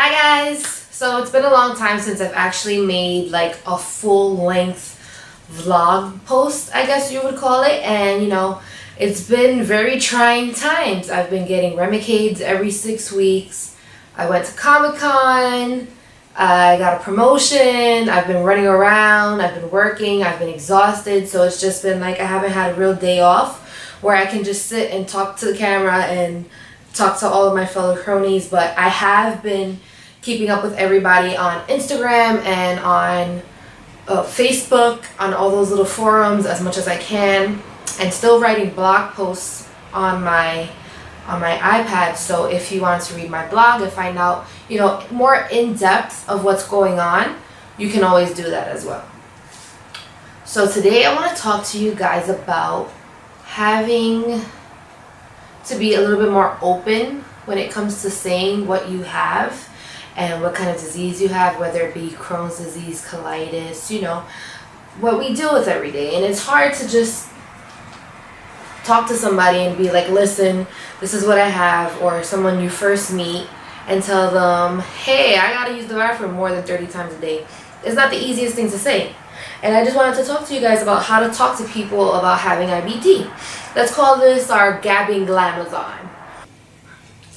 Hi guys! So it's been a long time since I've actually made like a full length vlog post, I guess you would call it, and it's been very trying times. I've been getting Remicades every 6 weeks. I went to Comic-Con, I got a promotion, I've been running around, I've been working, I've been exhausted, so it's just been like I haven't had a real day off where I can just sit and talk to the camera and talk to all of my fellow cronies. But I have been keeping up with everybody on Instagram and on Facebook, on all those little forums as much as I can, and still writing blog posts on my iPad. So if you want to read my blog and find out more in depth of what's going on, you can always do that as well. So today I want to talk to you guys about having to be a little bit more open when it comes to saying what you have and what kind of disease you have, whether it be Crohn's disease, colitis, what we deal with every day. And it's hard to just talk to somebody and be like, listen, this is what I have, or someone you first meet and tell them, hey, I gotta use the bathroom more than 30 times a day. It's not the easiest thing to say. And I just wanted to talk to you guys about how to talk to people about having IBD. Let's call this our gabbing glamazon.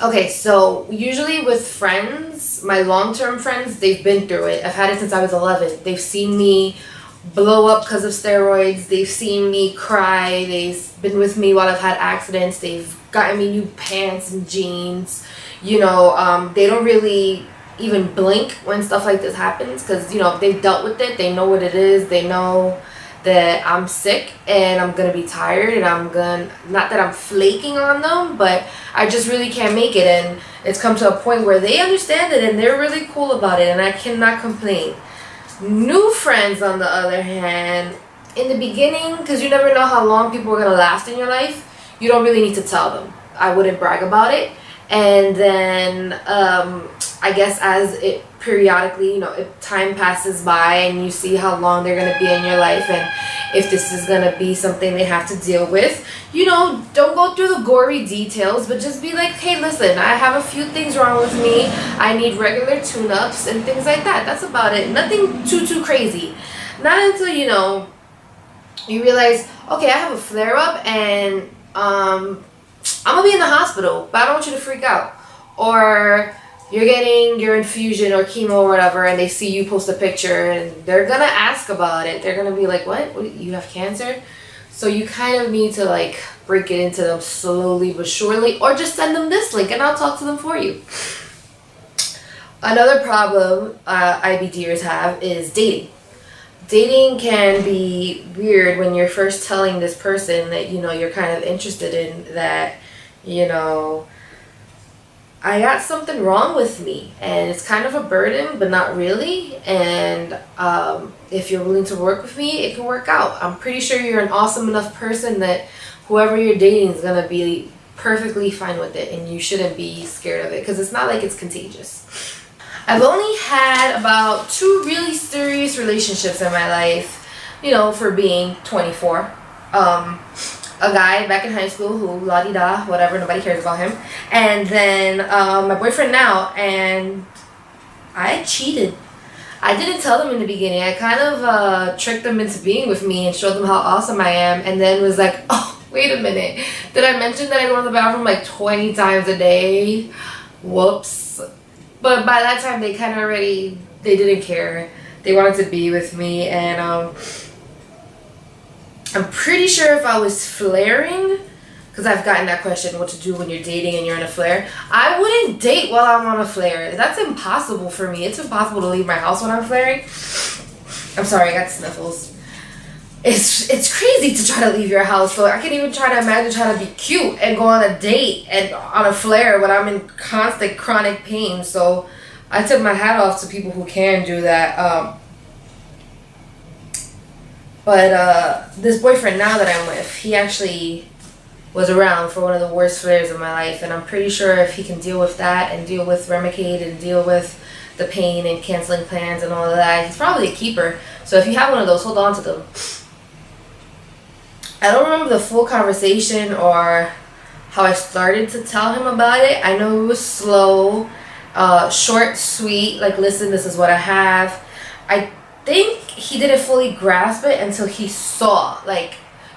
Okay, so usually with friends, my long-term friends, they've been through it. I've had it since I was 11. They've seen me blow up because of steroids. They've seen me cry. They've been with me while I've had accidents. They've gotten me new pants and jeans. They don't really even blink when stuff like this happens because, they've dealt with it. They know what it is. They know that I'm sick and I'm gonna be tired, and not that I'm flaking on them, but I just really can't make it. And it's come to a point where they understand it and they're really cool about it, and I cannot complain. New friends, on the other hand, in the beginning, because you never know how long people are gonna last in your life, you don't really need to tell them. I wouldn't brag about it. And then I guess as it periodically, if time passes by and you see how long they're going to be in your life, and if this is going to be something they have to deal with, don't go through the gory details, but just be like, hey, listen, I have a few things wrong with me. I need regular tune-ups and things like that. That's about it. Nothing too crazy. Not until, you realize, okay, I have a flare-up and I'm gonna be in the hospital, but I don't want you to freak out. Or you're getting your infusion or chemo or whatever, and they see you post a picture and they're gonna ask about it. They're gonna be like, what, you have cancer? So you kind of need to like break it into them slowly but surely, or just send them this link and I'll talk to them for you. Another problem IBDers have is dating. Dating can be weird when you're first telling this person that you're kind of interested in, that I got something wrong with me and it's kind of a burden, but not really, and if you're willing to work with me, it can work out. I'm pretty sure you're an awesome enough person that whoever you're dating is gonna be perfectly fine with it, and you shouldn't be scared of it because it's not like it's contagious. I've only had about 2 really serious relationships in my life, for being 24. A guy back in high school who, la-di-da, whatever, nobody cares about him. And then my boyfriend now, and I cheated. I didn't tell them in the beginning. I kind of tricked them into being with me and showed them how awesome I am, and then was like, oh, wait a minute. Did I mention that I go to the bathroom like 20 times a day? Whoops. But by that time, they kind of they didn't care. They wanted to be with me, and I'm pretty sure if I was flaring, because I've gotten that question, what to do when you're dating and you're in a flare, I wouldn't date while I'm on a flare. That's impossible for me. It's impossible to leave my house when I'm flaring. I'm sorry, I got sniffles. It's crazy to try to leave your house, so I can't even try to imagine trying to be cute and go on a date and on a flare when I'm in constant chronic pain. So I tip my hat off to people who can do that. But this boyfriend now that I'm with, he actually was around for one of the worst flares of my life, and I'm pretty sure if he can deal with that and deal with Remicade and deal with the pain and canceling plans and all of that, he's probably a keeper. So if you have one of those, hold on to them. I don't remember the full conversation or how I started to tell him about it. I know it was slow Short, sweet, like, listen, this is what I have. I think he didn't fully grasp it until he saw, like,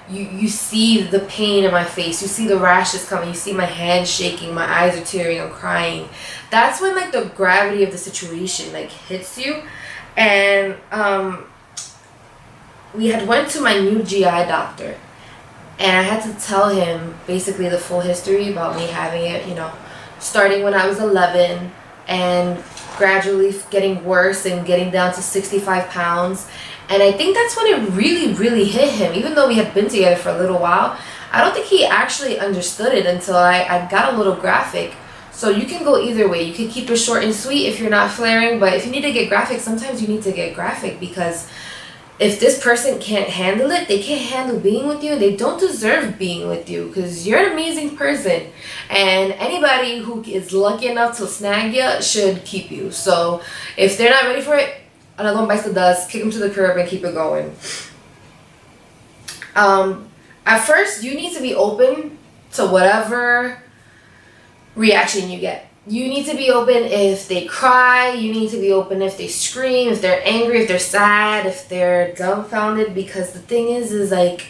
you see the pain in my face, you see the rashes coming, you see my hands shaking, my eyes are tearing, I'm crying. That's when, like, the gravity of the situation, like, hits you. And we had went to my new GI doctor, and I had to tell him basically the full history about me having it, you know, starting when I was 11 and gradually getting worse and getting down to 65 pounds. And I think that's when it really, really hit him. Even though we had been together for a little while, I don't think he actually understood it until I got a little graphic. So you can go either way. You can keep it short and sweet if you're not flaring, but if you need to get graphic, sometimes you need to get graphic, because if this person can't handle it, they can't handle being with you, they don't deserve being with you, because you're an amazing person. And anybody who is lucky enough to snag you should keep you. So if they're not ready for it, another bites the dust, kick them to the curb and keep it going. At first, you need to be open to whatever reaction you get. You need to be open if they cry, you need to be open if they scream, if they're angry, if they're sad, if they're dumbfounded, because the thing is like,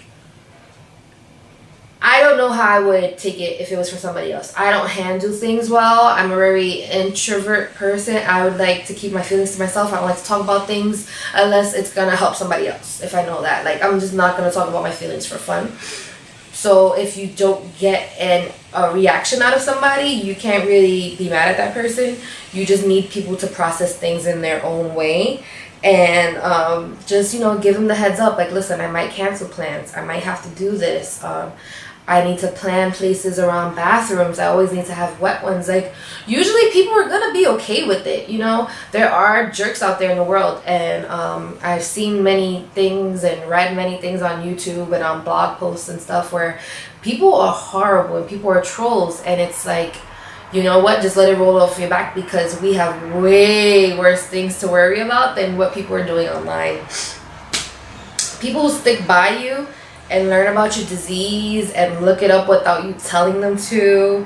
I don't know how I would take it if it was for somebody else. I don't handle things well. I'm a very introvert person. I would like to keep my feelings to myself. I don't like to talk about things unless it's gonna help somebody else. If I know that, like, I'm just not gonna talk about my feelings for fun. So if you don't get a reaction out of somebody, you can't really be mad at that person. You just need people to process things in their own way. And just, you know, give them the heads up. Like, listen, I might cancel plans. I might have to do this. I need to plan places around bathrooms. I always need to have wet ones. Like, usually people are going to be okay with it, you know. There are jerks out there in the world. And I've seen many things and read many things on YouTube and on blog posts and stuff where people are horrible and people are trolls. And it's like, you know what, just let it roll off your back, because we have way worse things to worry about than what people are doing online. People who stick by you and learn about your disease and look it up without you telling them to,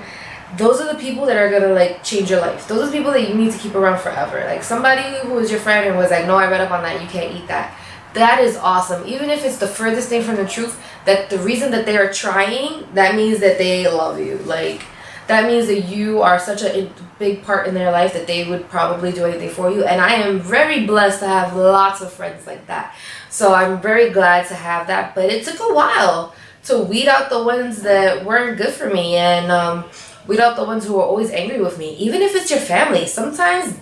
those are the people that are gonna, like, change your life. Those are the people that you need to keep around forever. Like, somebody who was your friend and was like, no, I read up on that, you can't eat that. That is awesome. Even if it's the furthest thing from the truth, that the reason that they are trying, that means that they love you. Like, that means that you are such a big part in their life that they would probably do anything for you. And I am very blessed to have lots of friends like that. So I'm very glad to have that. But it took a while to weed out the ones that weren't good for me, and weed out the ones who were always angry with me. Even if it's your family, sometimes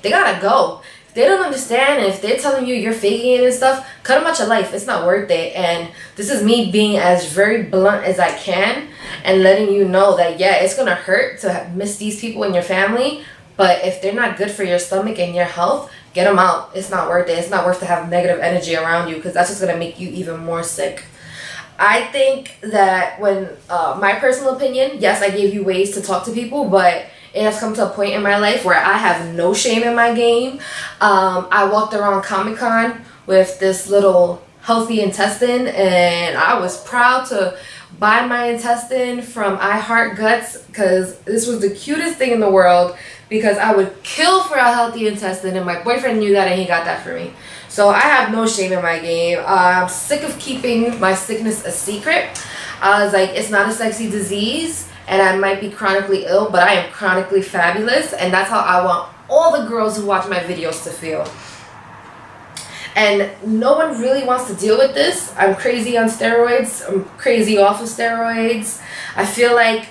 they gotta go. If they don't understand, and if they're telling you you're faking it and stuff, cut them out your life. It's not worth it. And this is me being as very blunt as I can and letting you know that, yeah, it's gonna hurt to miss these people in your family, but if they're not good for your stomach and your health, get them out. It's not worth it. It's not worth to have negative energy around you, because that's just gonna make you even more sick. I think that when, my personal opinion, yes, I gave you ways to talk to people, but it has come to a point in my life where I have no shame in my game. I walked around Comic-Con with this little healthy intestine, and I was proud to buy my intestine from I Heart Guts, because this was the cutest thing in the world, because I would kill for a healthy intestine, and my boyfriend knew that and he got that for me. So I have no shame in my game. I'm sick of keeping my sickness a secret. I was like, it's not a sexy disease, and I might be chronically ill, but I am chronically fabulous, and that's how I want all the girls who watch my videos to feel. And no one really wants to deal with this. I'm crazy on steroids. I'm crazy off of steroids. I feel like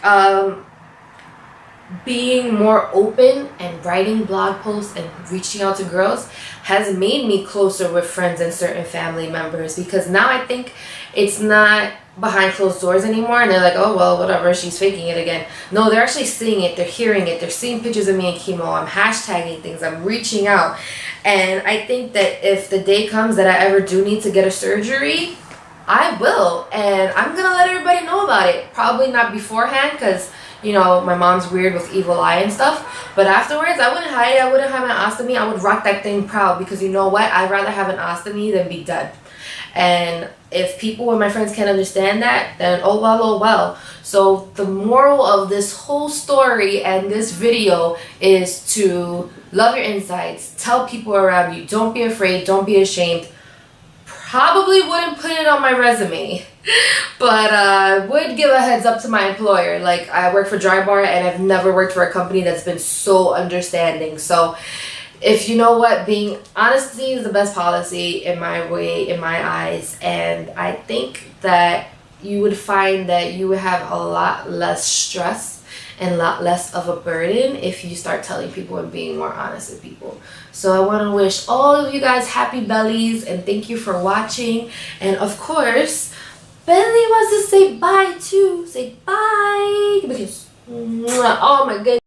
being more open and writing blog posts and reaching out to girls has made me closer with friends and certain family members, because now I think it's not behind closed doors anymore and they're like, oh well, whatever, she's faking it again. No, they're actually seeing it, they're hearing it, they're seeing pictures of me in chemo, I'm hashtagging things, I'm reaching out. And I think that if the day comes that I ever do need to get a surgery, I will, and I'm gonna let everybody know about it. Probably not beforehand, because you know, my mom's weird with evil eye and stuff, but afterwards I wouldn't hide it. I wouldn't have an ostomy. I would rock that thing proud, because you know what, I'd rather have an ostomy than be dead. And if people and my friends can't understand that, then oh well, oh well. So the moral of this whole story and this video is to love your insides, tell people around you, don't be afraid, don't be ashamed. Probably wouldn't put it on my resume, but would give a heads up to my employer. Like, I work for Dry Bar and I've never worked for a company that's been so understanding. So if you know what, being honesty is the best policy in my way, in my eyes, and I think that you would find that you would have a lot less stress and a lot less of a burden if you start telling people and being more honest with people. So I want to wish all of you guys happy bellies and thank you for watching. And of course, Belly wants to say bye too. Say bye because oh my goodness.